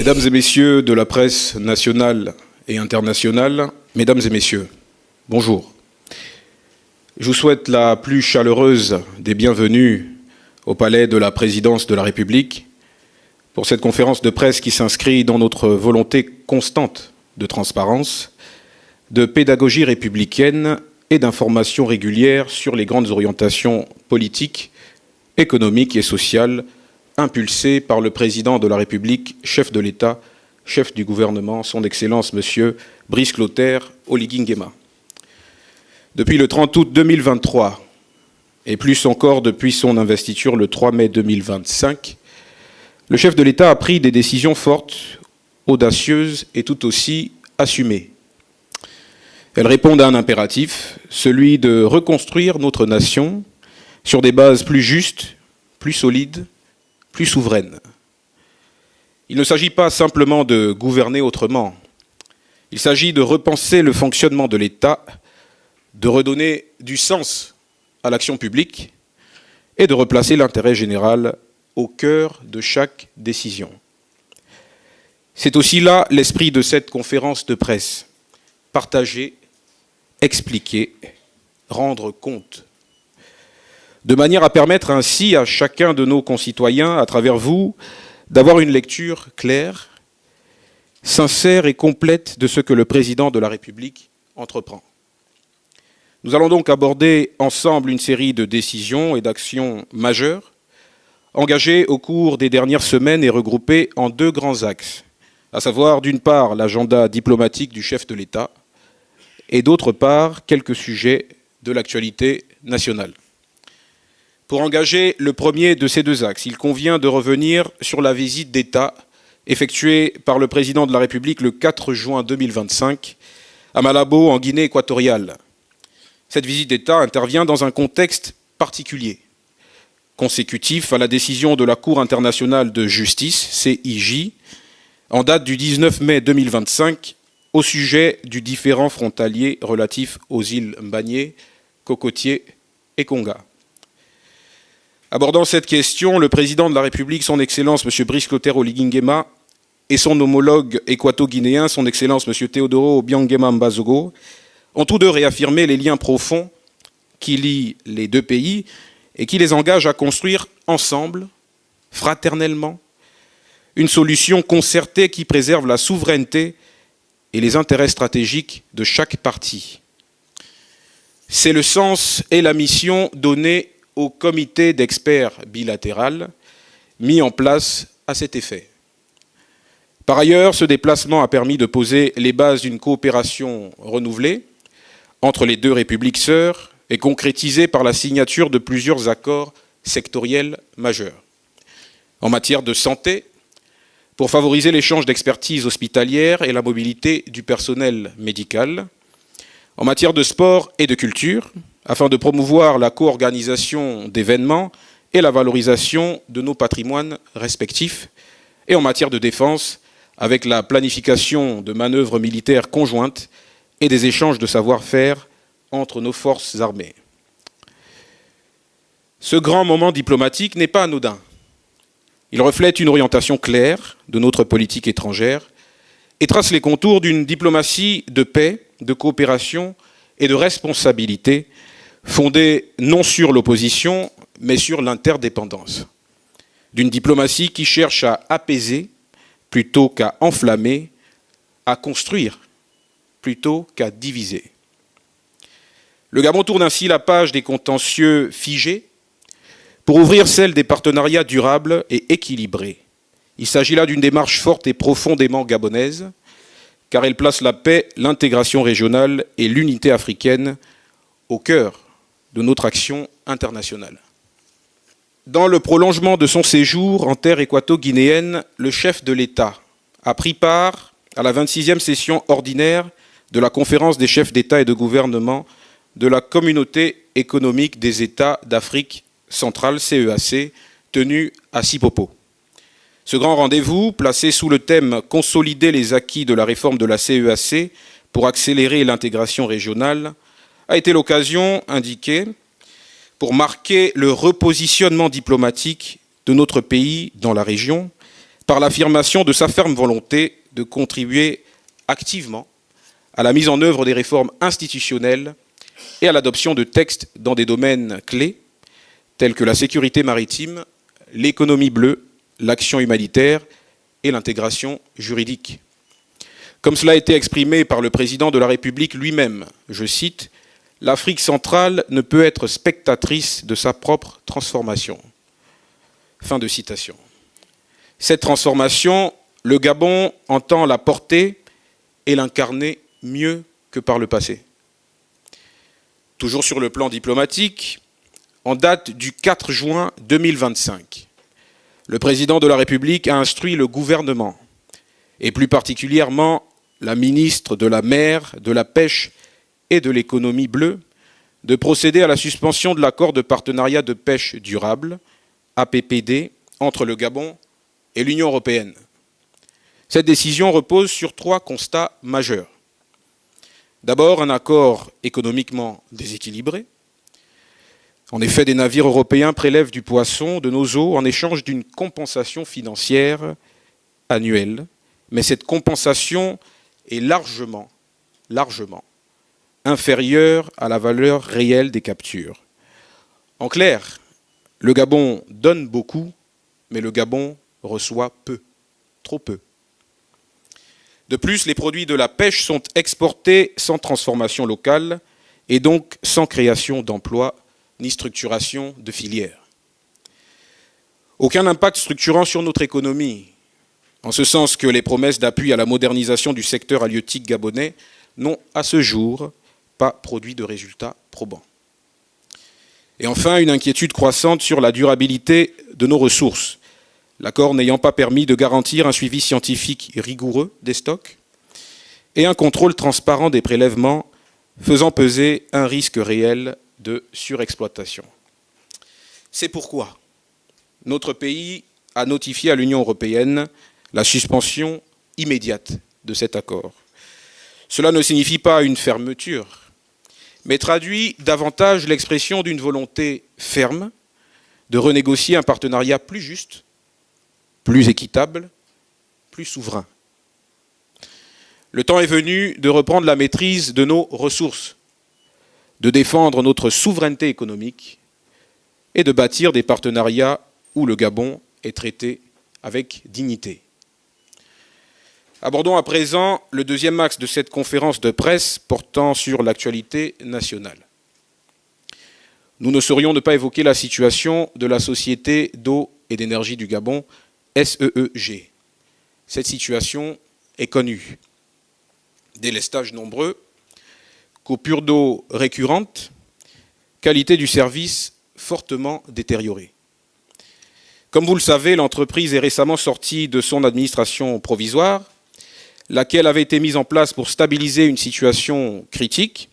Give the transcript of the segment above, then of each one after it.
Mesdames et messieurs de la presse nationale et internationale, mesdames et messieurs, bonjour. Je vous souhaite la plus chaleureuse des bienvenues au Palais de la Présidence de la République pour cette conférence de presse qui s'inscrit dans notre volonté constante de transparence, de pédagogie républicaine et d'information régulière sur les grandes orientations politiques, économiques et sociales impulsées par le président de la République, chef de l'État, chef du gouvernement, son Excellence M. Brice Clotaire Oligui Nguema. Depuis le 30 août 2023, et plus encore depuis son investiture le 3 mai 2025, le chef de l'État a pris des décisions fortes, audacieuses et tout aussi assumées. Elles répondent à un impératif, celui de reconstruire notre nation sur des bases plus justes, plus solides, plus souveraines. Il ne s'agit pas simplement de gouverner autrement. Il s'agit de repenser le fonctionnement de l'État, de redonner du sens à l'action publique et de replacer l'intérêt général au cœur de chaque décision. C'est aussi là l'esprit de cette conférence de presse. Partager, expliquer, rendre compte. De manière à permettre ainsi à chacun de nos concitoyens, à travers vous, d'avoir une lecture claire, sincère et complète de ce que le président de la République entreprend. Nous allons donc aborder ensemble une série de décisions et d'actions majeures, engagées au cours des dernières semaines et regroupées en deux grands axes, à savoir d'une part l'agenda diplomatique du chef de l'État et d'autre part quelques sujets de l'actualité nationale. Pour engager le premier de ces deux axes, il convient de revenir sur la visite d'État effectuée par le président de la République le 4 juin 2025 à Malabo, en Guinée équatoriale. Cette visite d'État intervient dans un contexte particulier, consécutif à la décision de la Cour internationale de justice, CIJ, en date du 19 mai 2025, au sujet du différend frontalier relatif aux îles Mbagné, Cocotier et Konga. Abordant cette question, le président de la République, son Excellence M. Brice Clotaire Oligui Nguema, et son homologue équato-guinéen, son Excellence M. Teodoro Obiang Nguema Mbazogo, ont tous deux réaffirmé les liens profonds qui lient les deux pays et qui les engagent à construire ensemble, fraternellement, une solution concertée qui préserve la souveraineté et les intérêts stratégiques de chaque partie. C'est le sens et la mission donnée au comité d'experts bilatéral mis en place à cet effet. Par ailleurs, ce déplacement a permis de poser les bases d'une coopération renouvelée entre les deux républiques sœurs et concrétisée par la signature de plusieurs accords sectoriels majeurs. En matière de santé, pour favoriser l'échange d'expertise hospitalière et la mobilité du personnel médical. En matière de sport et de culture, afin de promouvoir la co-organisation d'événements et la valorisation de nos patrimoines respectifs. Et en matière de défense, avec la planification de manœuvres militaires conjointes et des échanges de savoir-faire entre nos forces armées. Ce grand moment diplomatique n'est pas anodin. Il reflète une orientation claire de notre politique étrangère et trace les contours d'une diplomatie de paix, de coopération et de responsabilité fondée non sur l'opposition, mais sur l'interdépendance. D'une diplomatie qui cherche à apaiser plutôt qu'à enflammer, à construire plutôt qu'à diviser. Le Gabon tourne ainsi la page des contentieux figés pour ouvrir celle des partenariats durables et équilibrés. Il s'agit là d'une démarche forte et profondément gabonaise, car elle place la paix, l'intégration régionale et l'unité africaine au cœur de notre action internationale. Dans le prolongement de son séjour en terre équato-guinéenne, le chef de l'État a pris part à la 26e session ordinaire de la conférence des chefs d'État et de gouvernement de la Communauté économique des États d'Afrique centrale, CEAC, tenue à Sipopo. Ce grand rendez-vous, placé sous le thème « Consolider les acquis de la réforme de la CEAC pour accélérer l'intégration régionale », a été l'occasion indiquée pour marquer le repositionnement diplomatique de notre pays dans la région, par l'affirmation de sa ferme volonté de contribuer activement à la mise en œuvre des réformes institutionnelles et à l'adoption de textes dans des domaines clés tels que la sécurité maritime, l'économie bleue, l'action humanitaire et l'intégration juridique. Comme cela a été exprimé par le président de la République lui-même, je cite, « L'Afrique centrale ne peut être spectatrice de sa propre transformation ». Fin de citation. Cette transformation, le Gabon entend la porter et l'incarner mieux que par le passé. Toujours sur le plan diplomatique, en date du 4 juin 2025, le président de la République a instruit le gouvernement, et plus particulièrement la ministre de la Mer, de la Pêche et de l'économie bleue, de procéder à la suspension de l'accord de partenariat de pêche durable, APPD, entre le Gabon et l'Union européenne. Cette décision repose sur 3 constats majeurs. D'abord, un accord économiquement déséquilibré. En effet, des navires européens prélèvent du poisson de nos eaux en échange d'une compensation financière annuelle, mais cette compensation est largement inférieure à la valeur réelle des captures. En clair, le Gabon donne beaucoup, mais le Gabon reçoit peu, trop peu. De plus, les produits de la pêche sont exportés sans transformation locale et donc sans création d'emplois ni structuration de filières. Aucun impact structurant sur notre économie, en ce sens que les promesses d'appui à la modernisation du secteur halieutique gabonais n'ont à ce jour pas produit de résultats probants. Et enfin, une inquiétude croissante sur la durabilité de nos ressources, l'accord n'ayant pas permis de garantir un suivi scientifique rigoureux des stocks et un contrôle transparent des prélèvements faisant peser un risque réel de surexploitation. C'est pourquoi notre pays a notifié à l'Union européenne la suspension immédiate de cet accord. Cela ne signifie pas une fermeture, mais traduit davantage l'expression d'une volonté ferme de renégocier un partenariat plus juste, plus équitable, plus souverain. Le temps est venu de reprendre la maîtrise de nos ressources, de défendre notre souveraineté économique et de bâtir des partenariats où le Gabon est traité avec dignité. Abordons à présent le deuxième axe de cette conférence de presse portant sur l'actualité nationale. Nous ne saurions ne pas évoquer la situation de la Société d'eau et d'énergie du Gabon, SEEG. Cette situation est connue. Délestages nombreux, coupures d'eau récurrentes, qualité du service fortement détériorée. Comme vous le savez, l'entreprise est récemment sortie de son administration provisoire, laquelle avait été mise en place pour stabiliser une situation critique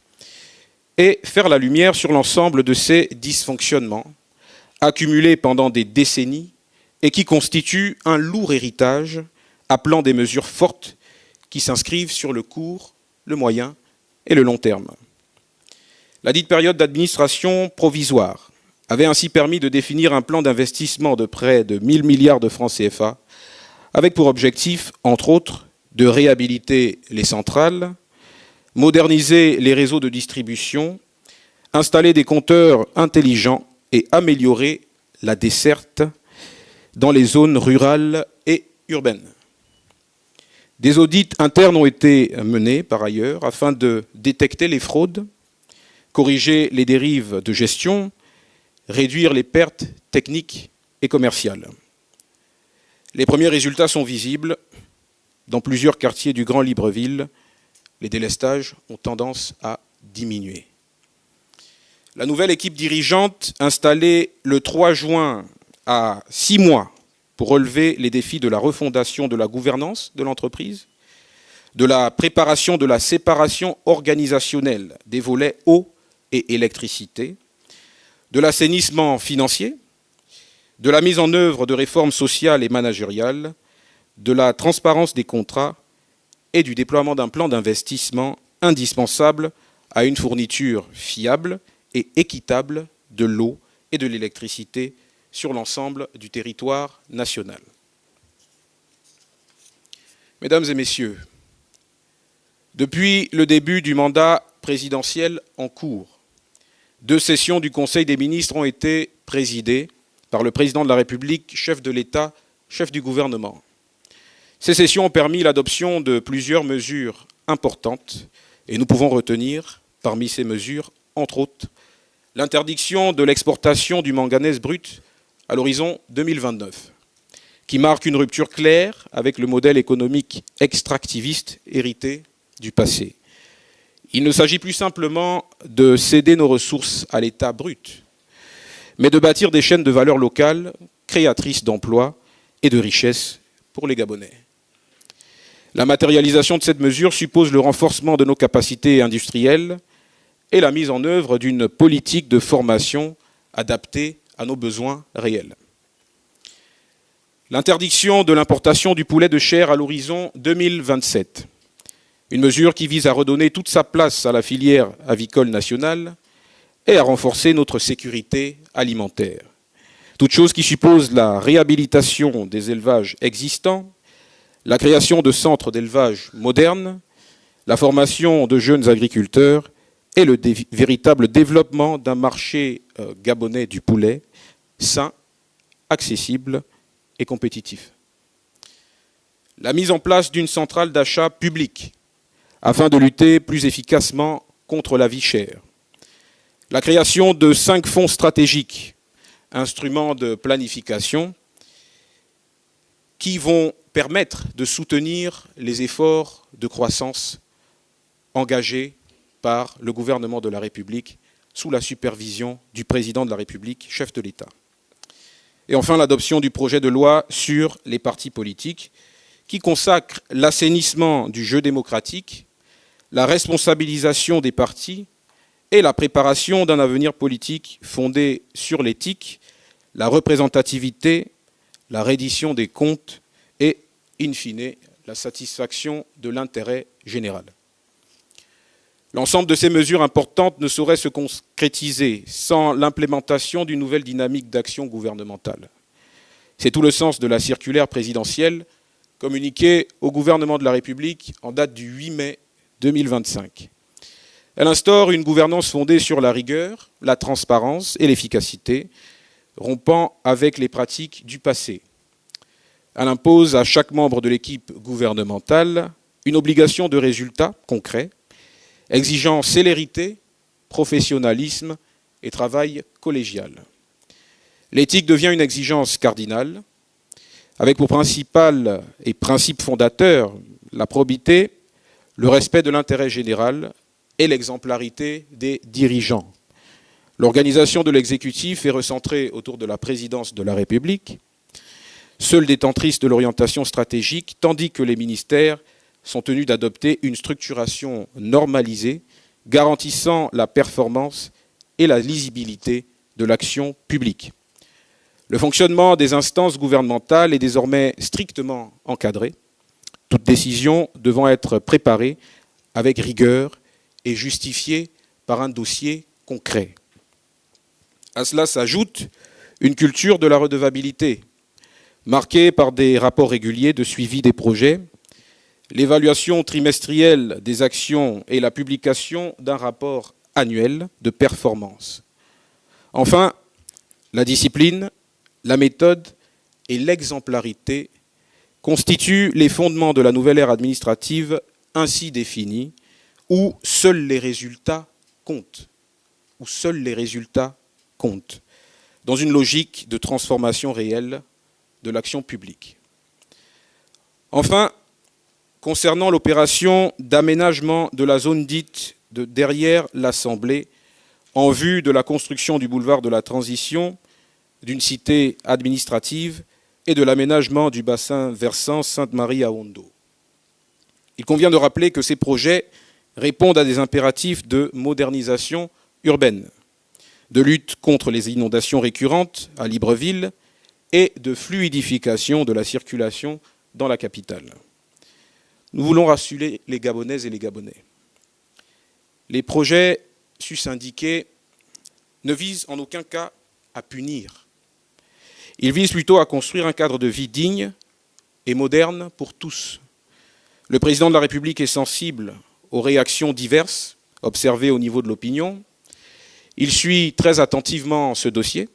et faire la lumière sur l'ensemble de ces dysfonctionnements accumulés pendant des décennies et qui constituent un lourd héritage appelant des mesures fortes qui s'inscrivent sur le court, le moyen et le long terme. La dite période d'administration provisoire avait ainsi permis de définir un plan d'investissement de près de 1 000 milliards de francs CFA, avec pour objectif, entre autres, de réhabiliter les centrales, moderniser les réseaux de distribution, installer des compteurs intelligents et améliorer la desserte dans les zones rurales et urbaines. Des audits internes ont été menés par ailleurs afin de détecter les fraudes, corriger les dérives de gestion, réduire les pertes techniques et commerciales. Les premiers résultats sont visibles. Dans plusieurs quartiers du Grand Libreville, les délestages ont tendance à diminuer. La nouvelle équipe dirigeante, installée le 3 juin à 6 mois pour relever les défis de la refondation de la gouvernance de l'entreprise, de la préparation de la séparation organisationnelle des volets eau et électricité, de l'assainissement financier, de la mise en œuvre de réformes sociales et managériales, de la transparence des contrats et du déploiement d'un plan d'investissement indispensable à une fourniture fiable et équitable de l'eau et de l'électricité sur l'ensemble du territoire national. Mesdames et messieurs, depuis le début du mandat présidentiel en cours, 2 sessions du Conseil des ministres ont été présidées par le président de la République, chef de l'État, chef du gouvernement. Ces sessions ont permis l'adoption de plusieurs mesures importantes et nous pouvons retenir parmi ces mesures, entre autres, l'interdiction de l'exportation du manganèse brut à l'horizon 2029, qui marque une rupture claire avec le modèle économique extractiviste hérité du passé. Il ne s'agit plus simplement de céder nos ressources à l'État brut, mais de bâtir des chaînes de valeur locales, créatrices d'emplois et de richesses pour les Gabonais. La matérialisation de cette mesure suppose le renforcement de nos capacités industrielles et la mise en œuvre d'une politique de formation adaptée à nos besoins réels. L'interdiction de l'importation du poulet de chair à l'horizon 2027, une mesure qui vise à redonner toute sa place à la filière avicole nationale et à renforcer notre sécurité alimentaire. Toute chose qui suppose la réhabilitation des élevages existants, la création de centres d'élevage modernes, la formation de jeunes agriculteurs et le véritable développement d'un marché gabonais du poulet sain, accessible et compétitif. La mise en place d'une centrale d'achat publique afin de lutter plus efficacement contre la vie chère. La création de 5 fonds stratégiques, instruments de planification, qui vont permettre de soutenir les efforts de croissance engagés par le gouvernement de la République sous la supervision du président de la République, chef de l'État. Et enfin, l'adoption du projet de loi sur les partis politiques qui consacre l'assainissement du jeu démocratique, la responsabilisation des partis et la préparation d'un avenir politique fondé sur l'éthique, la représentativité, la reddition des comptes et, in fine, la satisfaction de l'intérêt général. L'ensemble de ces mesures importantes ne saurait se concrétiser sans l'implémentation d'une nouvelle dynamique d'action gouvernementale. C'est tout le sens de la circulaire présidentielle communiquée au gouvernement de la République en date du 8 mai 2025. Elle instaure une gouvernance fondée sur la rigueur, la transparence et l'efficacité, rompant avec les pratiques du passé. Elle impose à chaque membre de l'équipe gouvernementale une obligation de résultats concrets, exigeant célérité, professionnalisme et travail collégial. L'éthique devient une exigence cardinale, avec pour principal et principe fondateur la probité, le respect de l'intérêt général et l'exemplarité des dirigeants. L'organisation de l'exécutif est recentrée autour de la présidence de la République, seule détentrice de l'orientation stratégique, tandis que les ministères sont tenus d'adopter une structuration normalisée, garantissant la performance et la lisibilité de l'action publique. Le fonctionnement des instances gouvernementales est désormais strictement encadré, toute décision devant être préparée avec rigueur et justifiée par un dossier concret. À cela s'ajoute une culture de la redevabilité, marquée par des rapports réguliers de suivi des projets, l'évaluation trimestrielle des actions et la publication d'un rapport annuel de performance. Enfin, la discipline, la méthode et l'exemplarité constituent les fondements de la nouvelle ère administrative ainsi définie, où seuls les résultats comptent, dans une logique de transformation réelle de l'action publique. Enfin, concernant l'opération d'aménagement de la zone dite de derrière l'Assemblée, en vue de la construction du boulevard de la Transition, d'une cité administrative et de l'aménagement du bassin versant Sainte-Marie à Ondo. Il convient de rappeler que ces projets répondent à des impératifs de modernisation urbaine, de lutte contre les inondations récurrentes à Libreville et de fluidification de la circulation dans la capitale. Nous voulons rassurer les Gabonaises et les Gabonais. Les projets sus-indiqués ne visent en aucun cas à punir. Ils visent plutôt à construire un cadre de vie digne et moderne pour tous, Le président de la République est sensible aux réactions diverses observées au niveau de l'opinion. Il suit très attentivement ce dossier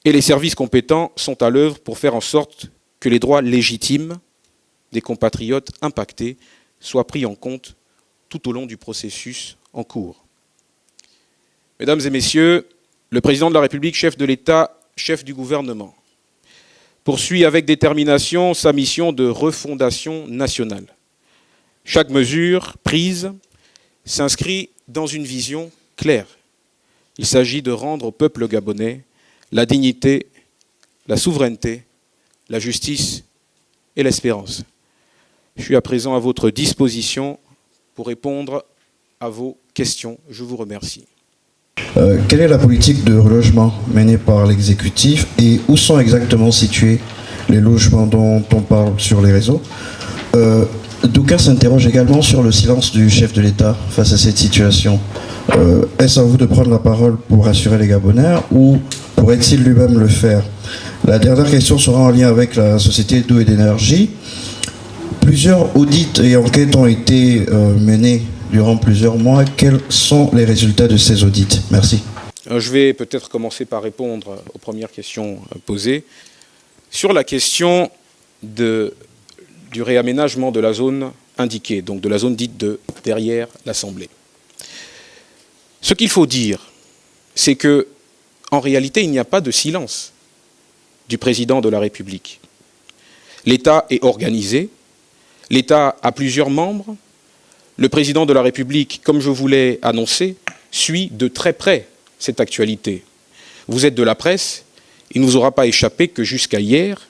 et les services compétents sont à l'œuvre pour faire en sorte que les droits légitimes des compatriotes impactés soient pris en compte tout au long du processus en cours. Mesdames et messieurs, le président de la République, chef de l'État, chef du gouvernement, poursuit avec détermination sa mission de refondation nationale. Chaque mesure prise s'inscrit dans une vision claire. Il s'agit de rendre au peuple gabonais la dignité, la souveraineté, la justice et l'espérance. Je suis à présent à votre disposition pour répondre à vos questions. Je vous remercie. Quelle est la politique de relogement menée par l'exécutif et où sont exactement situés les logements dont on parle sur les réseaux? D'aucuns s'interrogent également sur le silence du chef de l'État face à cette situation. Est-ce à vous de prendre la parole pour rassurer les Gabonais ou pourrait-il lui-même le faire? La dernière question sera en lien avec la société d'eau et d'énergie. Plusieurs audits et enquêtes ont été menés durant plusieurs mois. Quels sont les résultats de ces audits? Merci. Je vais peut-être commencer par répondre aux premières questions posées. Sur la question du réaménagement de la zone indiquée, donc de la zone dite de derrière l'Assemblée. Ce qu'il faut dire, c'est que, en réalité, il n'y a pas de silence du président de la République. L'État est organisé, l'État a plusieurs membres. Le président de la République, comme je vous l'ai annoncé, suit de très près cette actualité. Vous êtes de la presse, il ne vous aura pas échappé que jusqu'à hier,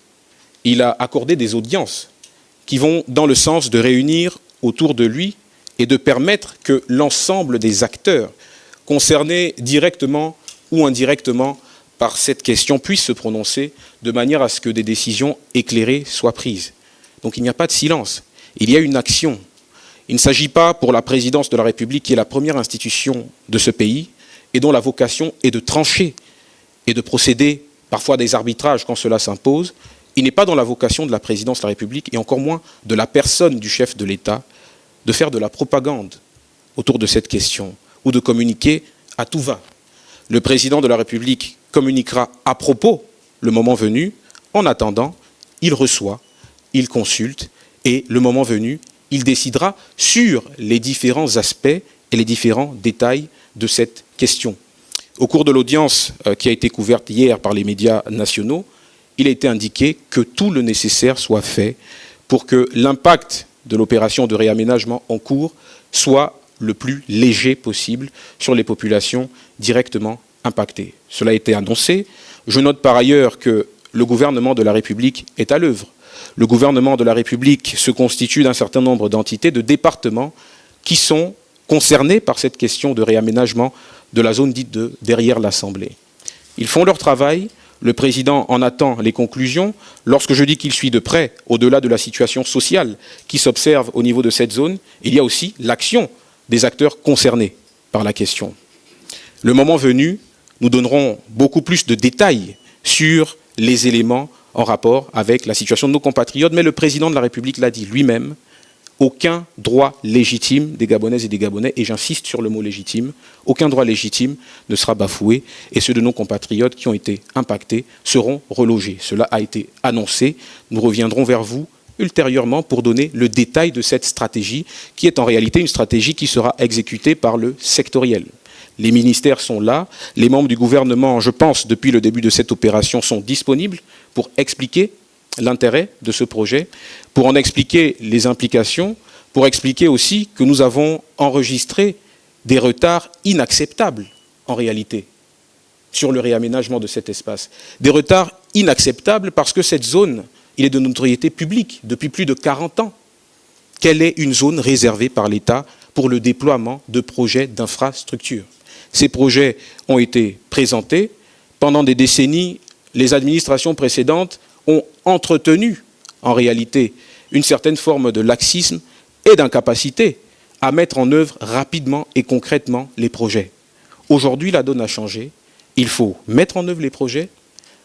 il a accordé des audiences qui vont dans le sens de réunir autour de lui et de permettre que l'ensemble des acteurs concernés directement ou indirectement par cette question puissent se prononcer de manière à ce que des décisions éclairées soient prises. Donc il n'y a pas de silence, il y a une action. Il ne s'agit pas pour la présidence de la République, qui est la première institution de ce pays, et dont la vocation est de trancher et de procéder parfois à des arbitrages quand cela s'impose. Il n'est pas dans la vocation de la présidence de la République, et encore moins de la personne du chef de l'État, de faire de la propagande autour de cette question, ou de communiquer à tout va. Le président de la République communiquera à propos le moment venu. En attendant, il reçoit, il consulte, et le moment venu, il décidera sur les différents aspects et les différents détails de cette question. Au cours de l'audience qui a été couverte hier par les médias nationaux, il a été indiqué que tout le nécessaire soit fait pour que l'impact de l'opération de réaménagement en cours soit le plus léger possible sur les populations directement impactées. Cela a été annoncé. Je note par ailleurs que le gouvernement de la République est à l'œuvre. Le gouvernement de la République se constitue d'un certain nombre d'entités, de départements qui sont concernés par cette question de réaménagement de la zone dite de derrière l'Assemblée. Ils font leur travail, le président en attend les conclusions. Lorsque je dis qu'il suit de près, au-delà de la situation sociale qui s'observe au niveau de cette zone, il y a aussi l'action des acteurs concernés par la question. Le moment venu, nous donnerons beaucoup plus de détails sur les éléments en rapport avec la situation de nos compatriotes, mais le président de la République l'a dit lui-même, aucun droit légitime des Gabonaises et des Gabonais, et j'insiste sur le mot légitime, aucun droit légitime ne sera bafoué, et ceux de nos compatriotes qui ont été impactés seront relogés. Cela a été annoncé, nous reviendrons vers vous ultérieurement pour donner le détail de cette stratégie, qui est en réalité une stratégie qui sera exécutée par le sectoriel. Les ministères sont là, les membres du gouvernement, je pense, depuis le début de cette opération, sont disponibles pour expliquer l'intérêt de ce projet, pour en expliquer les implications, pour expliquer aussi que nous avons enregistré des retards inacceptables, en réalité, sur le réaménagement de cet espace. Des retards inacceptables parce que cette zone, il est de notoriété publique depuis plus de 40 ans qu'elle est une zone réservée par l'État pour le déploiement de projets d'infrastructures. Ces projets ont été présentés. Pendant des décennies, les administrations précédentes ont entretenu, en réalité, une certaine forme de laxisme et d'incapacité à mettre en œuvre rapidement et concrètement les projets. Aujourd'hui, la donne a changé. Il faut mettre en œuvre les projets.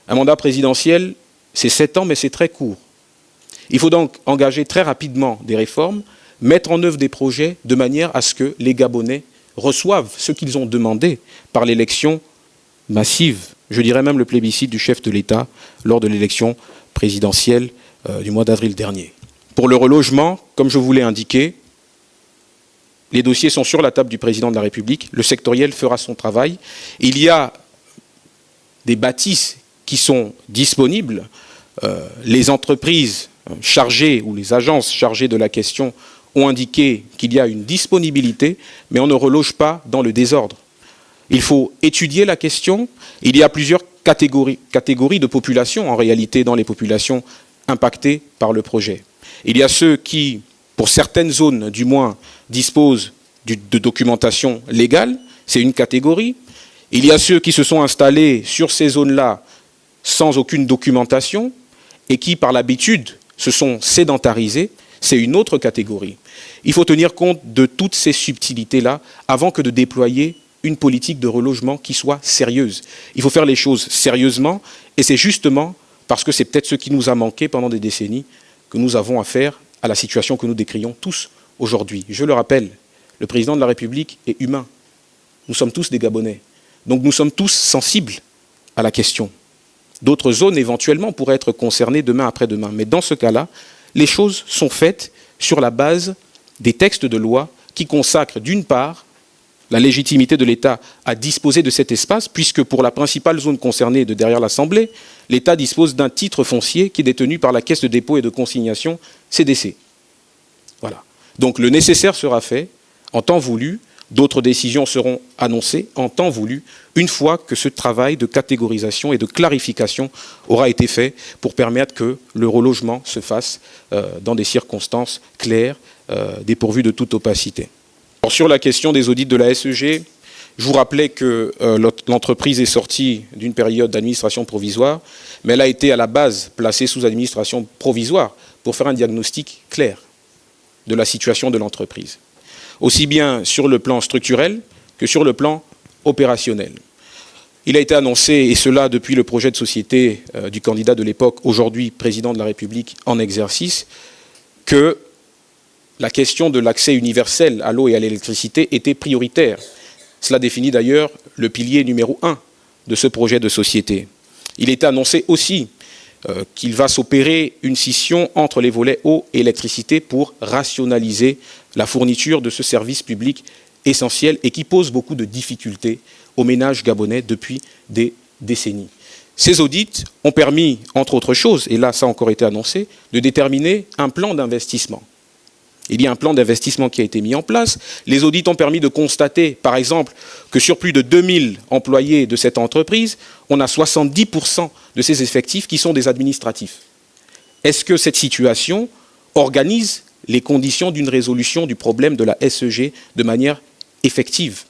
Un mandat présidentiel, c'est 7 ans, mais c'est très court. Il faut donc engager très rapidement des réformes, mettre en œuvre des projets de manière à ce que les Gabonais reçoivent ce qu'ils ont demandé par l'élection massive, je dirais même le plébiscite du chef de l'État lors de l'élection présidentielle du mois d'avril dernier. Pour le relogement, comme je vous l'ai indiqué, les dossiers sont sur la table du président de la République, le sectoriel fera son travail. Il y a des bâtisses qui sont disponibles, les entreprises chargées ou les agences chargées de la question ont indiqué qu'il y a une disponibilité, mais on ne reloge pas dans le désordre. Il faut étudier la question. Il y a plusieurs catégories de populations, en réalité, dans les populations impactées par le projet. Il y a ceux qui, pour certaines zones du moins, disposent de documentation légale, c'est une catégorie. Il y a ceux qui se sont installés sur ces zones-là sans aucune documentation et qui, par l'habitude, se sont sédentarisés, c'est une autre catégorie. Il faut tenir compte de toutes ces subtilités-là avant que de déployer une politique de relogement qui soit sérieuse. Il faut faire les choses sérieusement et c'est justement parce que c'est peut-être ce qui nous a manqué pendant des décennies que nous avons affaire à la situation que nous décrions tous aujourd'hui. Je le rappelle, le président de la République est humain. Nous sommes tous des Gabonais. Donc nous sommes tous sensibles à la question. D'autres zones éventuellement pourraient être concernées demain après-demain. Mais dans ce cas-là, les choses sont faites sur la base des textes de loi qui consacrent d'une part la légitimité de l'État à disposer de cet espace, puisque pour la principale zone concernée de derrière l'Assemblée, l'État dispose d'un titre foncier qui est détenu par la Caisse de dépôt et de consignation CDC. Voilà. Donc le nécessaire sera fait en temps voulu, d'autres décisions seront annoncées en temps voulu, une fois que ce travail de catégorisation et de clarification aura été fait pour permettre que le relogement se fasse dans des circonstances claires, dépourvues de toute opacité. Alors, sur la question des audits de la SEG, je vous rappelais que l'entreprise est sortie d'une période d'administration provisoire, mais elle a été à la base placée sous administration provisoire pour faire un diagnostic clair de la situation de l'entreprise, aussi bien sur le plan structurel que sur le plan opérationnel. Il a été annoncé, et cela depuis le projet de société du candidat de l'époque, aujourd'hui président de la République en exercice, que la question de l'accès universel à l'eau et à l'électricité était prioritaire. Cela définit d'ailleurs le pilier numéro 1 de ce projet de société. Il était annoncé aussi qu'il va s'opérer une scission entre les volets eau et électricité pour rationaliser la fourniture de ce service public essentiel et qui pose beaucoup de difficultés aux ménages gabonais depuis des décennies. Ces audits ont permis, entre autres choses, et là ça a encore été annoncé, de déterminer un plan d'investissement. Il y a un plan d'investissement qui a été mis en place. Les audits ont permis de constater, par exemple, que sur plus de 2000 employés de cette entreprise, on a 70% de ces effectifs qui sont des administratifs. Est-ce que cette situation organise les conditions d'une résolution du problème de la SEG de manière effective?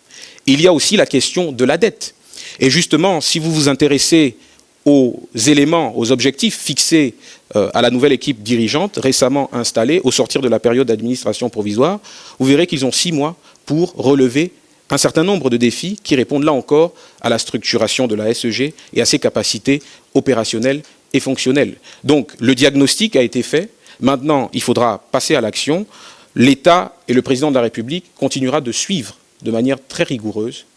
Il y a aussi la question de la dette. Et justement, si vous vous intéressez aux éléments, aux objectifs fixés à la nouvelle équipe dirigeante récemment installée au sortir de la période d'administration provisoire, vous verrez qu'ils ont 6 mois pour relever un certain nombre de défis qui répondent là encore à la structuration de la SEG et à ses capacités opérationnelles et fonctionnelles. Donc le diagnostic a été fait, maintenant il faudra passer à l'action. L'État et le président de la République continuera de suivre de manière très rigoureuse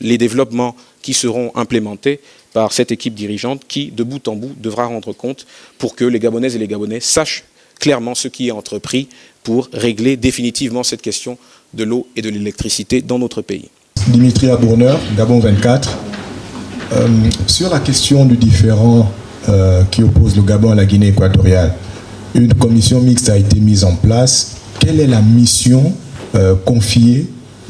les développements qui seront implémentés par cette équipe dirigeante qui, de bout en bout, devra rendre compte pour que les Gabonaises et les Gabonais sachent clairement ce qui est entrepris pour régler définitivement cette question de l'eau et de l'électricité dans notre pays. Dimitri Abourneur, Gabon 24. Sur la question du différend qui oppose le Gabon à la Guinée équatoriale, une commission mixte a été mise en place. Quelle est la mission confiée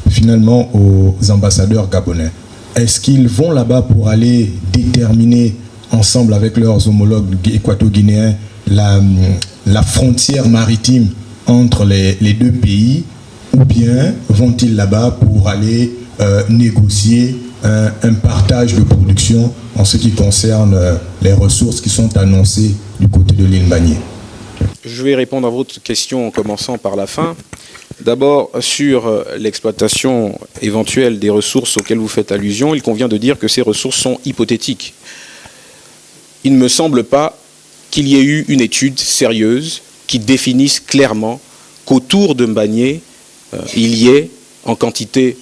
finalement aux ambassadeurs gabonais? Est-ce qu'ils vont là-bas pour aller déterminer ensemble avec leurs homologues équato-guinéens la frontière maritime entre les deux pays, ou bien vont-ils là-bas pour aller négocier un partage de production en ce qui concerne les ressources qui sont annoncées du côté de l'île Mbagné? Je vais répondre à votre question en commençant par la fin. D'abord, sur l'exploitation éventuelle des ressources auxquelles vous faites allusion, il convient de dire que ces ressources sont hypothétiques. Il ne me semble pas qu'il y ait eu une étude sérieuse qui définisse clairement qu'autour de Mbagné, il y ait en quantité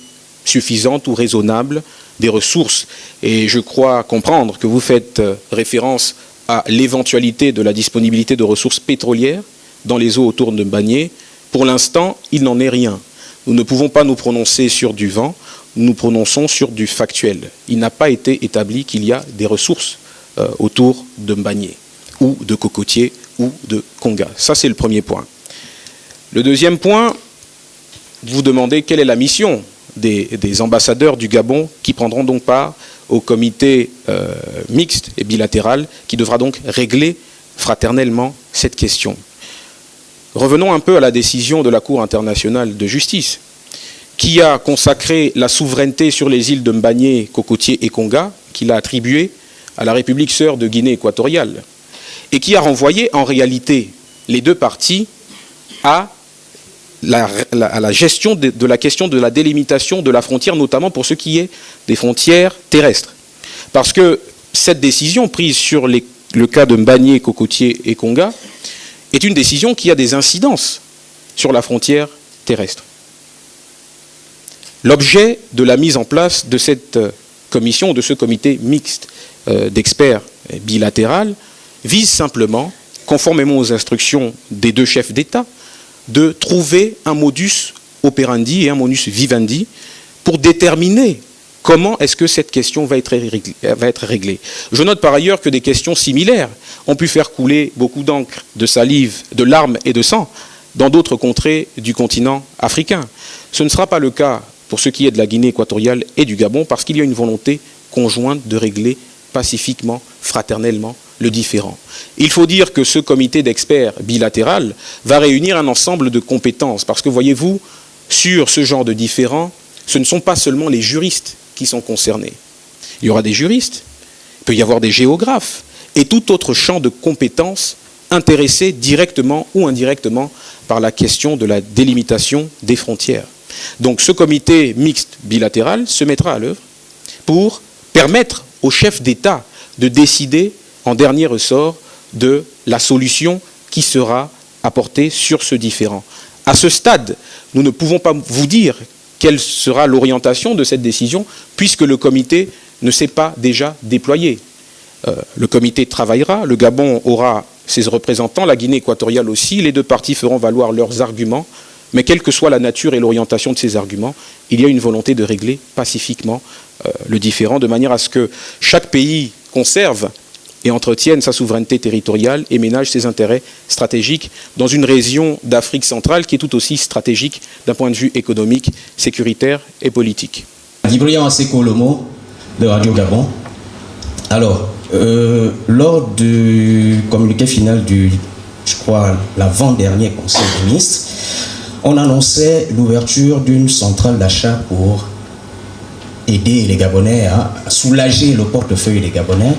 suffisante ou raisonnable des ressources. Et je crois comprendre que vous faites référence à l'éventualité de la disponibilité de ressources pétrolières dans les eaux autour de Mbagné. Pour l'instant, il n'en est rien. Nous ne pouvons pas nous prononcer sur du vent, nous nous prononçons sur du factuel. Il n'a pas été établi qu'il y a des ressources autour de Mbagné, ou de cocotiers, ou de conga. Ça, c'est le premier point. Le deuxième point, vous demandez quelle est la mission des ambassadeurs du Gabon qui prendront donc part au comité mixte et bilatéral qui devra donc régler fraternellement cette question. Revenons un peu à la décision de la Cour internationale de justice qui a consacré la souveraineté sur les îles de Mbagné, Cocotier et Conga, qu'il a attribuée à la République sœur de Guinée équatoriale et qui a renvoyé en réalité les deux parties à la gestion de la question de la délimitation de la frontière, notamment pour ce qui est des frontières terrestres. Parce que cette décision prise sur le cas de Mbagné, Cocotier et Conga est une décision qui a des incidences sur la frontière terrestre. L'objet de la mise en place de cette commission, de ce comité mixte d'experts bilatéral, vise simplement, conformément aux instructions des deux chefs d'État, de trouver un modus operandi et un modus vivendi pour déterminer comment est-ce que cette question va être réglée. Je note par ailleurs que des questions similaires ont pu faire couler beaucoup d'encre, de salive, de larmes et de sang dans d'autres contrées du continent africain. Ce ne sera pas le cas pour ce qui est de la Guinée équatoriale et du Gabon parce qu'il y a une volonté conjointe de régler pacifiquement, fraternellement, le différend. Il faut dire que ce comité d'experts bilatéral va réunir un ensemble de compétences parce que, voyez-vous, sur ce genre de différend, ce ne sont pas seulement les juristes qui sont concernés. Il y aura des juristes, il peut y avoir des géographes et tout autre champ de compétences intéressés directement ou indirectement par la question de la délimitation des frontières. Donc ce comité mixte bilatéral se mettra à l'œuvre pour permettre aux chefs d'État de décider en dernier ressort de la solution qui sera apportée sur ce différend. À ce stade, nous ne pouvons pas vous dire quelle sera l'orientation de cette décision puisque le comité ne s'est pas déjà déployé. Le comité travaillera, le Gabon aura ses représentants, la Guinée équatoriale aussi, les deux parties feront valoir leurs arguments, mais quelle que soit la nature et l'orientation de ces arguments, il y a une volonté de régler pacifiquement le différend de manière à ce que chaque pays conserve et entretienne sa souveraineté territoriale et ménage ses intérêts stratégiques dans une région d'Afrique centrale qui est tout aussi stratégique d'un point de vue économique, sécuritaire et politique. Guy-Briand Aseko-Lomo de Radio Gabon. Alors, lors du communiqué final du, je crois, l'avant-dernier Conseil des ministres, on annonçait l'ouverture d'une centrale d'achat pour aider les Gabonais à soulager le portefeuille des Gabonais.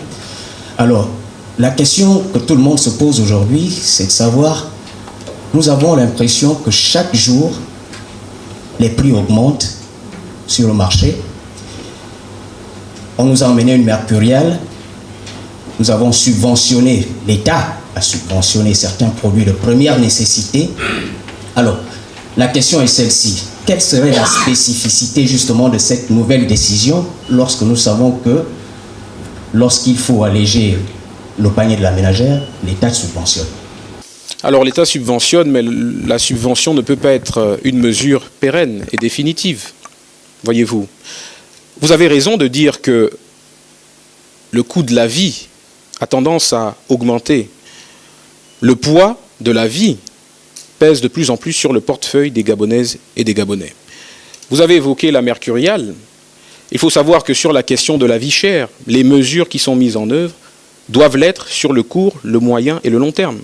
Alors, la question que tout le monde se pose aujourd'hui, c'est de savoir, nous avons l'impression que chaque jour, les prix augmentent sur le marché. On nous a emmené une mercuriale, nous avons subventionné, l'État a subventionné certains produits de première nécessité. Alors, la question est celle-ci. Quelle serait la spécificité justement de cette nouvelle décision lorsque nous savons que lorsqu'il faut alléger le panier de la ménagère, l'État subventionne? Alors l'État subventionne, mais la subvention ne peut pas être une mesure pérenne et définitive, voyez-vous. Vous avez raison de dire que le coût de la vie a tendance à augmenter. Le poids de la vie pèse de plus en plus sur le portefeuille des Gabonaises et des Gabonais. Vous avez évoqué la mercuriale. Il faut savoir que sur la question de la vie chère, les mesures qui sont mises en œuvre doivent l'être sur le court, le moyen et le long terme.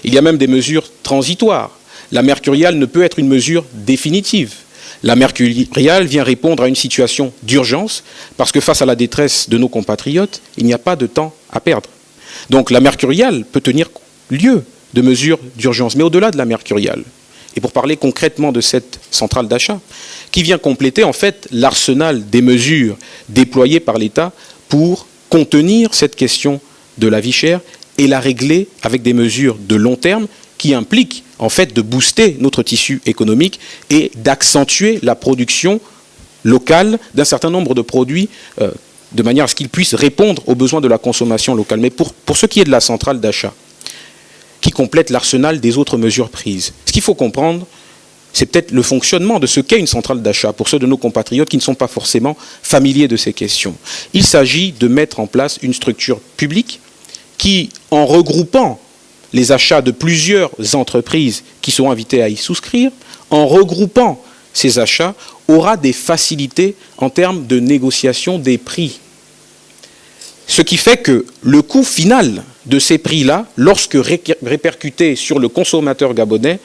Il y a même des mesures transitoires. La mercuriale ne peut être une mesure définitive. La mercuriale vient répondre à une situation d'urgence parce que face à la détresse de nos compatriotes, il n'y a pas de temps à perdre. Donc la mercuriale peut tenir lieu de mesures d'urgence, mais au-delà de la mercuriale. Et pour parler concrètement de cette centrale d'achat, qui vient compléter en fait l'arsenal des mesures déployées par l'État pour contenir cette question de la vie chère et la régler avec des mesures de long terme qui impliquent en fait de booster notre tissu économique et d'accentuer la production locale d'un certain nombre de produits de manière à ce qu'ils puissent répondre aux besoins de la consommation locale. Mais pour ce qui est de la centrale d'achat, qui complète l'arsenal des autres mesures prises, ce qu'il faut comprendre, c'est peut-être le fonctionnement de ce qu'est une centrale d'achat pour ceux de nos compatriotes qui ne sont pas forcément familiers de ces questions. Il s'agit de mettre en place une structure publique qui, en regroupant les achats de plusieurs entreprises qui sont invitées à y souscrire, en regroupant ces achats, aura des facilités en termes de négociation des prix. Ce qui fait que le coût final de ces prix-là, lorsque répercutés sur le consommateur gabonais,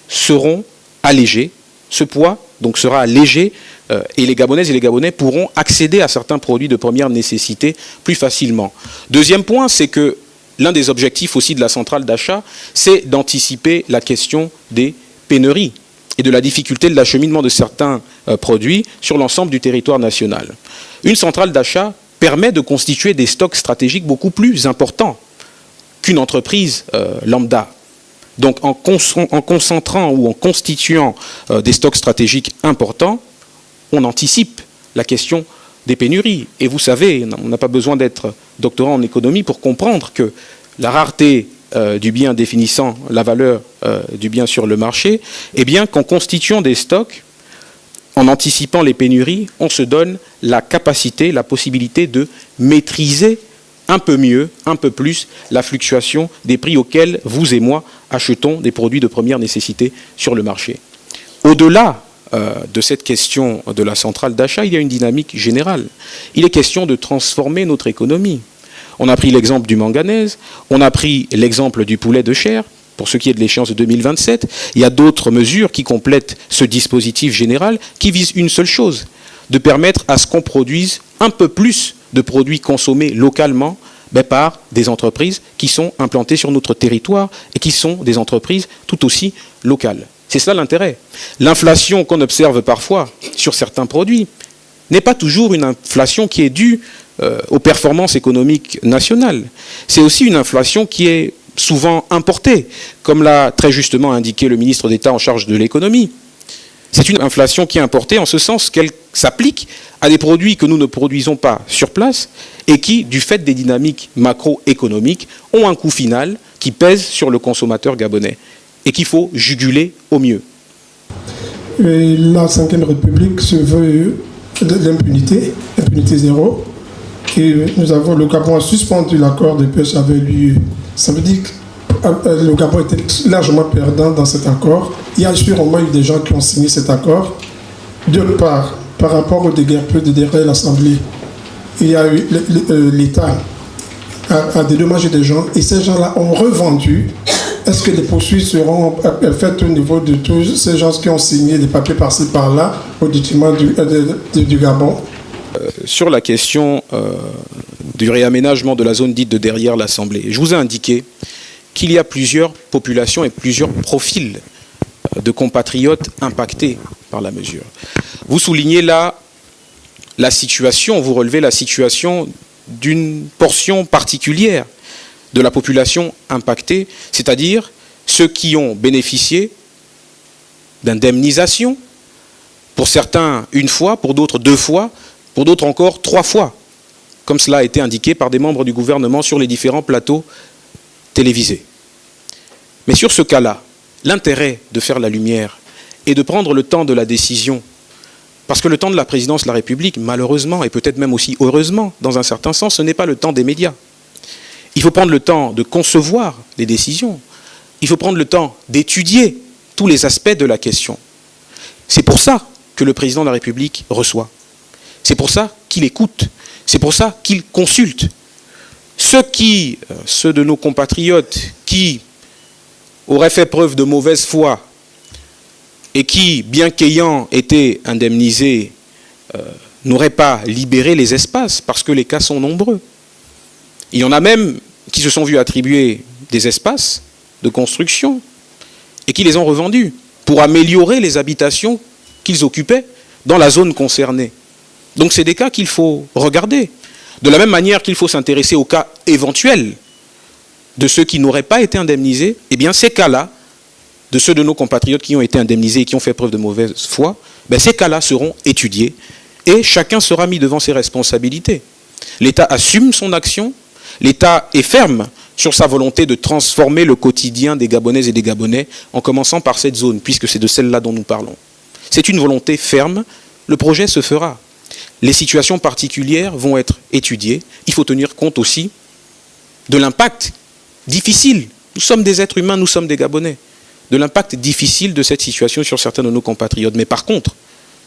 seront allégés. Ce poids donc sera allégé et les Gabonaises et les Gabonais pourront accéder à certains produits de première nécessité plus facilement. Deuxième point, c'est que l'un des objectifs aussi de la centrale d'achat, c'est d'anticiper la question des pénuries et de la difficulté de l'acheminement de certains produits sur l'ensemble du territoire national. Une centrale d'achat permet de constituer des stocks stratégiques beaucoup plus importants qu'une entreprise lambda. Donc en concentrant ou en constituant des stocks stratégiques importants, on anticipe la question des pénuries. Et vous savez, on n'a pas besoin d'être doctorant en économie pour comprendre que la rareté du bien définissant la valeur du bien sur le marché, eh bien qu'en constituant des stocks, en anticipant les pénuries, on se donne la capacité, la possibilité de maîtriser un peu mieux, un peu plus, la fluctuation des prix auxquels vous et moi achetons des produits de première nécessité sur le marché. Au-delà de cette question de la centrale d'achat, il y a une dynamique générale. Il est question de transformer notre économie. On a pris l'exemple du manganèse, on a pris l'exemple du poulet de chair, pour ce qui est de l'échéance de 2027. Il y a d'autres mesures qui complètent ce dispositif général qui vise une seule chose, de permettre à ce qu'on produise un peu plus de produits consommés localement par des entreprises qui sont implantées sur notre territoire et qui sont des entreprises tout aussi locales. C'est cela l'intérêt. L'inflation qu'on observe parfois sur certains produits n'est pas toujours une inflation qui est due aux performances économiques nationales. C'est aussi une inflation qui est souvent importée, comme l'a très justement indiqué le ministre d'État en charge de l'économie. C'est une inflation qui est importée en ce sens qu'elle s'applique à des produits que nous ne produisons pas sur place et qui, du fait des dynamiques macroéconomiques, ont un coût final qui pèse sur le consommateur gabonais et qu'il faut juguler au mieux. Et la Ve République se veut de l'impunité, impunité zéro. Et le Gabon a suspendu l'accord de pêche avec lui. Ça veut dire que le Gabon était largement perdant dans cet accord. Il y a sûrement eu des gens qui ont signé cet accord. De part, par rapport au déguerpissement de derrière l'Assemblée, il y a eu l'État a dédommagé des gens et ces gens-là ont revendu. Est-ce que les poursuites seront faites au niveau de tous ces gens qui ont signé des papiers par-ci par-là au détriment du Gabon? Sur la question du réaménagement de la zone dite de derrière l'Assemblée, je vous ai indiqué qu'il y a plusieurs populations et plusieurs profils de compatriotes impactés par la mesure. Vous soulignez là la situation, vous relevez la situation d'une portion particulière de la population impactée, c'est-à-dire ceux qui ont bénéficié d'indemnisation, pour certains une fois, pour d'autres 2 fois, pour d'autres encore 3 fois, comme cela a été indiqué par des membres du gouvernement sur les différents plateaux télévisés. Mais sur ce cas-là, l'intérêt de faire la lumière et de prendre le temps de la décision, parce que le temps de la présidence de la République, malheureusement, et peut-être même aussi heureusement, dans un certain sens, ce n'est pas le temps des médias. Il faut prendre le temps de concevoir les décisions. Il faut prendre le temps d'étudier tous les aspects de la question. C'est pour ça que le président de la République reçoit. C'est pour ça qu'il écoute. C'est pour ça qu'il consulte. Ceux de nos compatriotes qui auraient fait preuve de mauvaise foi et qui, bien qu'ayant été indemnisés, n'auraient pas libéré les espaces parce que les cas sont nombreux. Il y en a même qui se sont vus attribuer des espaces de construction et qui les ont revendus pour améliorer les habitations qu'ils occupaient dans la zone concernée. Donc c'est des cas qu'il faut regarder. De la même manière qu'il faut s'intéresser aux cas éventuels de ceux qui n'auraient pas été indemnisés, eh bien ces cas-là, de ceux de nos compatriotes qui ont été indemnisés et qui ont fait preuve de mauvaise foi, ben ces cas-là seront étudiés et chacun sera mis devant ses responsabilités. L'État assume son action, l'État est ferme sur sa volonté de transformer le quotidien des Gabonaises et des Gabonais, en commençant par cette zone, puisque c'est de celle-là dont nous parlons. C'est une volonté ferme, le projet se fera. Les situations particulières vont être étudiées. Il faut tenir compte aussi de l'impact difficile. Nous sommes des êtres humains, nous sommes des Gabonais. De l'impact difficile de cette situation sur certains de nos compatriotes. Mais par contre,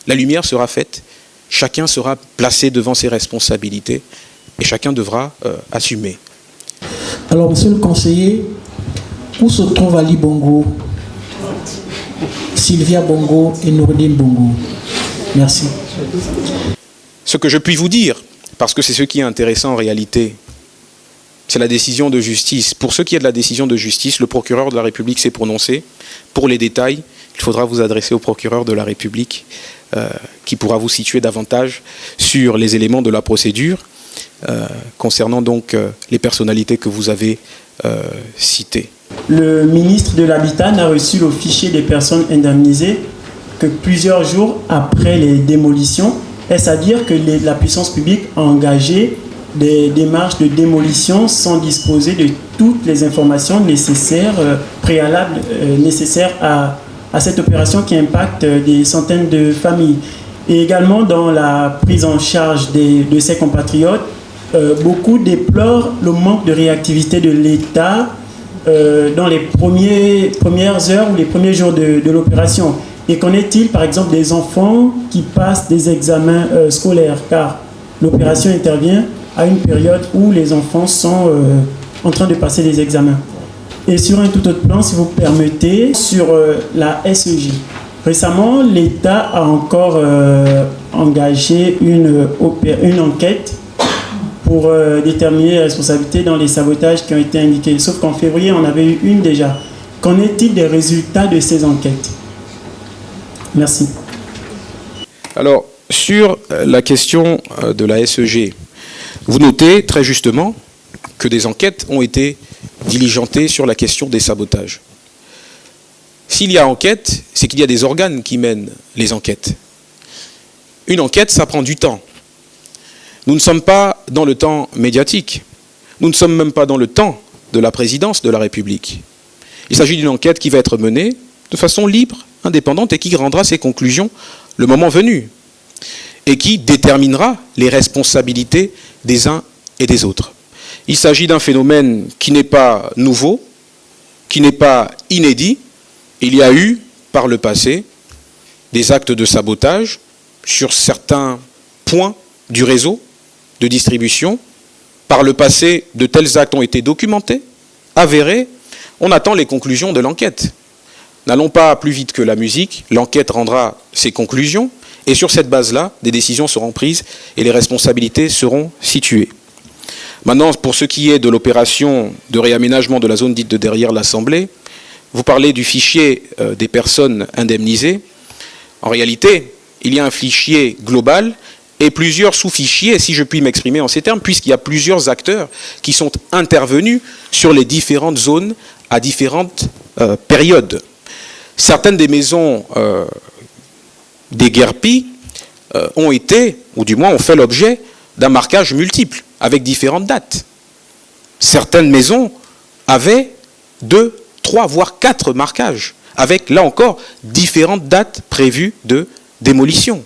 la lumière sera faite, chacun sera placé devant ses responsabilités et chacun devra assumer. Alors, monsieur le conseiller, où se trouvent Ali Bongo, Sylvia Bongo et Nourdine Bongo? Merci. Ce que je puis vous dire, parce que c'est ce qui est intéressant en réalité, c'est la décision de justice. Pour ce qui est de la décision de justice, le procureur de la République s'est prononcé. Pour les détails, il faudra vous adresser au procureur de la République qui pourra vous situer davantage sur les éléments de la procédure concernant donc les personnalités que vous avez citées. Le ministre de l'Habitat n'a reçu le fichier des personnes indemnisées que plusieurs jours après les démolitions. Est-ce à dire que la puissance publique a engagé des démarches de démolition sans disposer de toutes les informations nécessaires, préalables, nécessaires à cette opération qui impacte des centaines de familles? Et également dans la prise en charge de ses compatriotes, beaucoup déplorent le manque de réactivité de l'État dans les premières heures ou les premiers jours de l'opération. Et qu'en est-il, par exemple, des enfants qui passent des examens scolaires? Car l'opération intervient à une période où les enfants sont en train de passer des examens. Et sur un tout autre plan, si vous permettez, sur la SEJ. Récemment, l'État a encore engagé une enquête pour déterminer les responsabilités dans les sabotages qui ont été indiqués. Sauf qu'en février, on avait eu une déjà. Qu'en est-il des résultats de ces enquêtes? Merci. Alors, sur la question de la SEG, vous notez très justement que des enquêtes ont été diligentées sur la question des sabotages. S'il y a enquête, c'est qu'il y a des organes qui mènent les enquêtes. Une enquête, ça prend du temps. Nous ne sommes pas dans le temps médiatique. Nous ne sommes même pas dans le temps de la présidence de la République. Il s'agit d'une enquête qui va être menée de façon libre, indépendante et qui rendra ses conclusions le moment venu et qui déterminera les responsabilités des uns et des autres. Il s'agit d'un phénomène qui n'est pas nouveau, qui n'est pas inédit. Il y a eu, par le passé, des actes de sabotage sur certains points du réseau de distribution. Par le passé, de tels actes ont été documentés, avérés. On attend les conclusions de l'enquête. N'allons pas plus vite que la musique, l'enquête rendra ses conclusions, et sur cette base-là, des décisions seront prises et les responsabilités seront situées. Maintenant, pour ce qui est de l'opération de réaménagement de la zone dite de derrière l'Assemblée, vous parlez du fichier des personnes indemnisées. En réalité, il y a un fichier global et plusieurs sous-fichiers, si je puis m'exprimer en ces termes, puisqu'il y a plusieurs acteurs qui sont intervenus sur les différentes zones à différentes périodes. Certaines des maisons déguerpies ont été, ou du moins ont fait l'objet d'un marquage multiple, avec différentes dates. Certaines maisons avaient 2, 3, voire 4 marquages, avec, là encore, différentes dates prévues de démolition.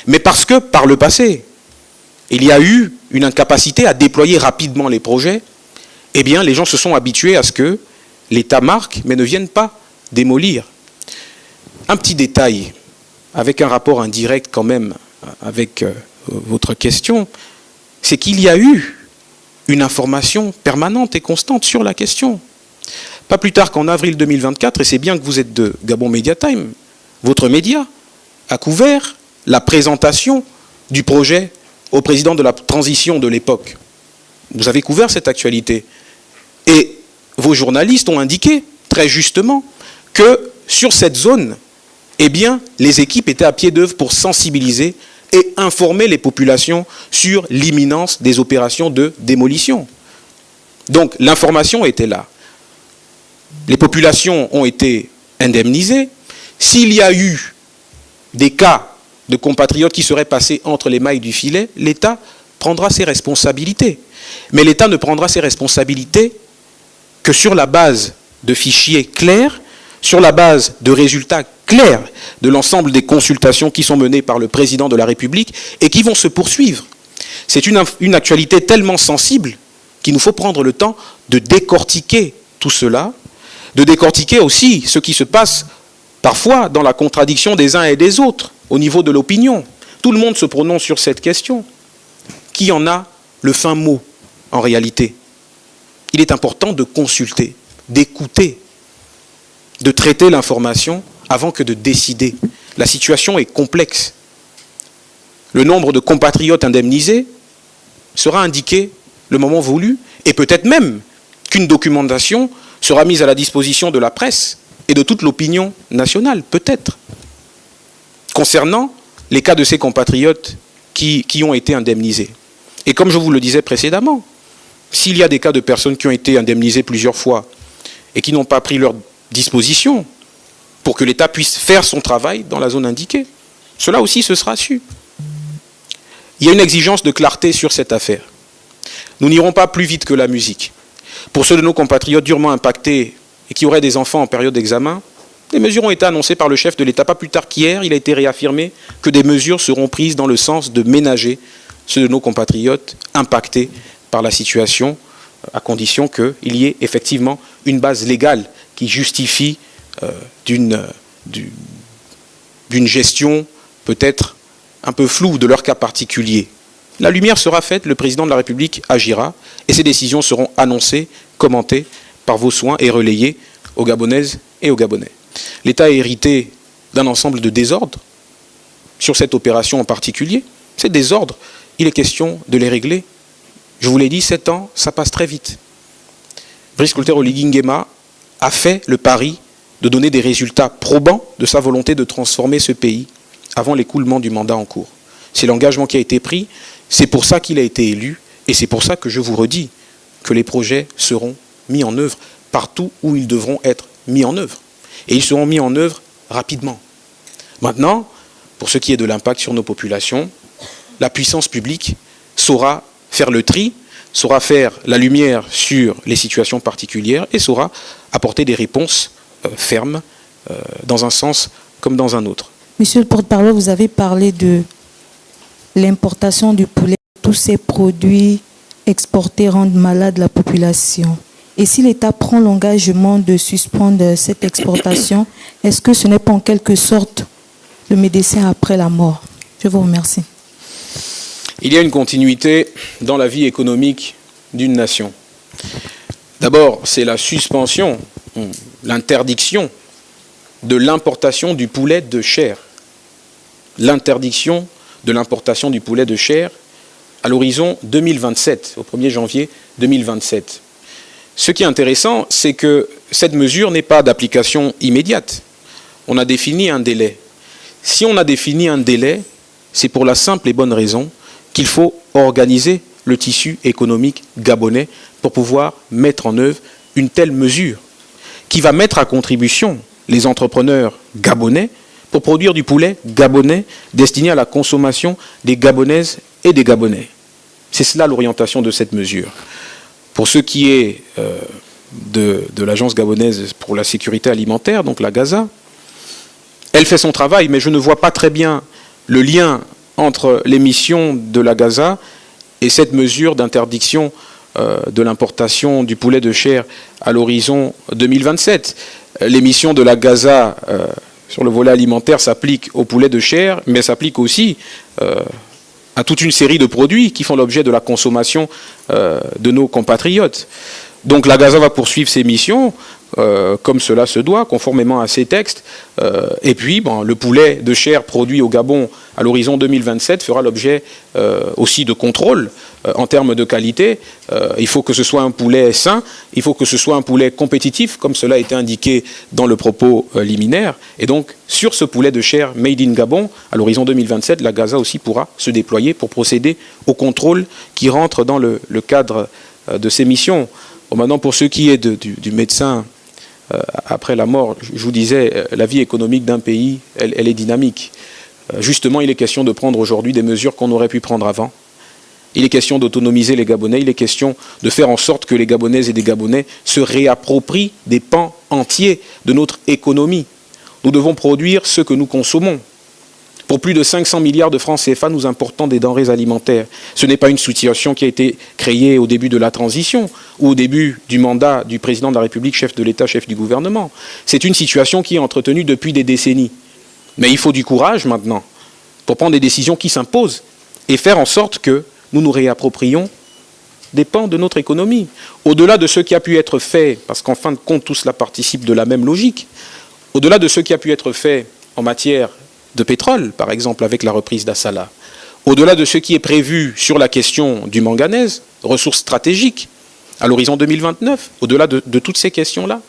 Mais parce que, par le passé, il y a eu une incapacité à déployer rapidement les projets, eh bien, les gens se sont habitués à ce que l'État marque, mais ne vienne pas démolir. Un petit détail, avec un rapport indirect quand même avec votre question, c'est qu'il y a eu une information permanente et constante sur la question. Pas plus tard qu'en avril 2024, et c'est bien que vous êtes de Gabon Media Time, votre média a couvert la présentation du projet au président de la transition de l'époque. Vous avez couvert cette actualité. Et vos journalistes ont indiqué, très justement, que sur cette zone, eh bien, les équipes étaient à pied d'œuvre pour sensibiliser et informer les populations sur l'imminence des opérations de démolition. Donc l'information était là. Les populations ont été indemnisées. S'il y a eu des cas de compatriotes qui seraient passés entre les mailles du filet, l'État prendra ses responsabilités. Mais l'État ne prendra ses responsabilités que sur la base de fichiers clairs, sur la base de résultats clairs de l'ensemble des consultations qui sont menées par le président de la République et qui vont se poursuivre. C'est une actualité tellement sensible qu'il nous faut prendre le temps de décortiquer tout cela, de décortiquer aussi ce qui se passe parfois dans la contradiction des uns et des autres au niveau de l'opinion. Tout le monde se prononce sur cette question. Qui en a le fin mot en réalité? Il est important de consulter, d'écouter, de traiter l'information avant que de décider. La situation est complexe. Le nombre de compatriotes indemnisés sera indiqué le moment voulu, et peut-être même qu'une documentation sera mise à la disposition de la presse et de toute l'opinion nationale, peut-être, concernant les cas de ces compatriotes qui ont été indemnisés. Et comme je vous le disais précédemment, s'il y a des cas de personnes qui ont été indemnisées plusieurs fois et qui n'ont pas pris leur disposition pour que l'État puisse faire son travail dans la zone indiquée, cela aussi se sera su. Il y a une exigence de clarté sur cette affaire. Nous n'irons pas plus vite que la musique. Pour ceux de nos compatriotes durement impactés et qui auraient des enfants en période d'examen, des mesures ont été annoncées par le chef de l'État. Pas plus tard qu'hier, il a été réaffirmé que des mesures seront prises dans le sens de ménager ceux de nos compatriotes impactés par la situation, à condition qu'il y ait effectivement une base légale qui justifie d'une gestion peut-être un peu floue de leur cas particulier. La lumière sera faite, le président de la République agira, et ces décisions seront annoncées, commentées par vos soins et relayées aux Gabonaises et aux Gabonais. L'État a hérité d'un ensemble de désordres sur cette opération en particulier. Ces désordres, il est question de les régler. Je vous l'ai dit, 7 ans, ça passe très vite. Brice Clotaire Oligui Nguema a fait le pari de donner des résultats probants de sa volonté de transformer ce pays avant l'écoulement du mandat en cours. C'est l'engagement qui a été pris, c'est pour ça qu'il a été élu, et c'est pour ça que je vous redis que les projets seront mis en œuvre partout où ils devront être mis en œuvre. Et ils seront mis en œuvre rapidement. Maintenant, pour ce qui est de l'impact sur nos populations, la puissance publique saura faire le tri, saura faire la lumière sur les situations particulières et saura apporter des réponses fermes dans un sens comme dans un autre. Monsieur le porte-parole, vous avez parlé de l'importation du poulet. Tous ces produits exportés rendent malade la population. Et si l'État prend l'engagement de suspendre cette exportation, est-ce que ce n'est pas en quelque sorte le médecin après la mort? Je vous remercie. Il y a une continuité dans la vie économique d'une nation. D'abord, c'est la suspension, l'interdiction de l'importation du poulet de chair. L'interdiction de l'importation du poulet de chair à l'horizon 2027, au 1er janvier 2027. Ce qui est intéressant, c'est que cette mesure n'est pas d'application immédiate. On a défini un délai. Si on a défini un délai, c'est pour la simple et bonne raison qu'il faut organiser le tissu économique gabonais pour pouvoir mettre en œuvre une telle mesure qui va mettre à contribution les entrepreneurs gabonais pour produire du poulet gabonais destiné à la consommation des Gabonaises et des Gabonais. C'est cela l'orientation de cette mesure. Pour ce qui est de l'Agence gabonaise pour la sécurité alimentaire, donc la GAZA, elle fait son travail, mais je ne vois pas très bien le lien entre les missions de la GAZA et cette mesure d'interdiction de l'importation du poulet de chair à l'horizon 2027. Les missions de la GAZA sur le volet alimentaire s'appliquent au poulet de chair, mais s'appliquent aussi à toute une série de produits qui font l'objet de la consommation de nos compatriotes. Donc la GAZA va poursuivre ses missions comme cela se doit, conformément à ces textes. Et puis, le poulet de chair produit au Gabon à l'horizon 2027 fera l'objet aussi de contrôles en termes de qualité. Il faut que ce soit un poulet sain, il faut que ce soit un poulet compétitif, comme cela a été indiqué dans le propos liminaire. Et donc, sur ce poulet de chair made in Gabon, à l'horizon 2027, la GAZA aussi pourra se déployer pour procéder aux contrôles qui rentrent dans le cadre de ses missions. Bon, maintenant, pour ce qui est du médecin après la mort, je vous disais, la vie économique d'un pays, elle est dynamique. Justement, il est question de prendre aujourd'hui des mesures qu'on aurait pu prendre avant. Il est question d'autonomiser les Gabonais, il est question de faire en sorte que les Gabonaises et des Gabonais se réapproprient des pans entiers de notre économie. Nous devons produire ce que nous consommons. Pour plus de 500 milliards de francs CFA, nous importons des denrées alimentaires. Ce n'est pas une situation qui a été créée au début de la transition ou au début du mandat du président de la République, chef de l'État, chef du gouvernement. C'est une situation qui est entretenue depuis des décennies. Mais il faut du courage maintenant pour prendre des décisions qui s'imposent et faire en sorte que nous nous réapproprions des pans de notre économie. Au-delà de ce qui a pu être fait, parce qu'en fin de compte, tout cela participe de la même logique, au-delà de ce qui a pu être fait en matière de pétrole, par exemple, avec la reprise d'Assala, au-delà de ce qui est prévu sur la question du manganèse, ressource stratégique, à l'horizon 2029, au-delà de toutes ces questions-là,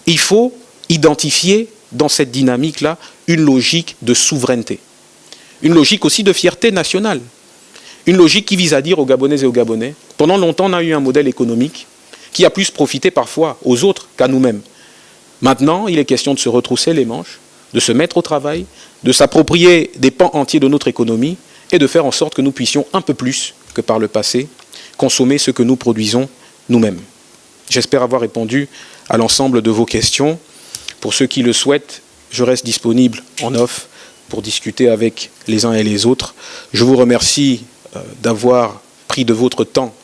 il faut identifier dans cette dynamique-là une logique de souveraineté, une logique aussi de fierté nationale, une logique qui vise à dire aux Gabonaises et aux Gabonais, pendant longtemps on a eu un modèle économique qui a plus profité parfois aux autres qu'à nous-mêmes. Maintenant, il est question de se retrousser les manches, de se mettre au travail, de s'approprier des pans entiers de notre économie et de faire en sorte que nous puissions un peu plus que par le passé consommer ce que nous produisons nous-mêmes. J'espère avoir répondu à l'ensemble de vos questions. Pour ceux qui le souhaitent, je reste disponible en off pour discuter avec les uns et les autres. Je vous remercie d'avoir pris de votre temps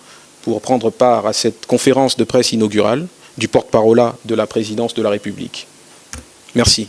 pour prendre part à cette conférence de presse inaugurale du porte-parole de la présidence de la République. Merci.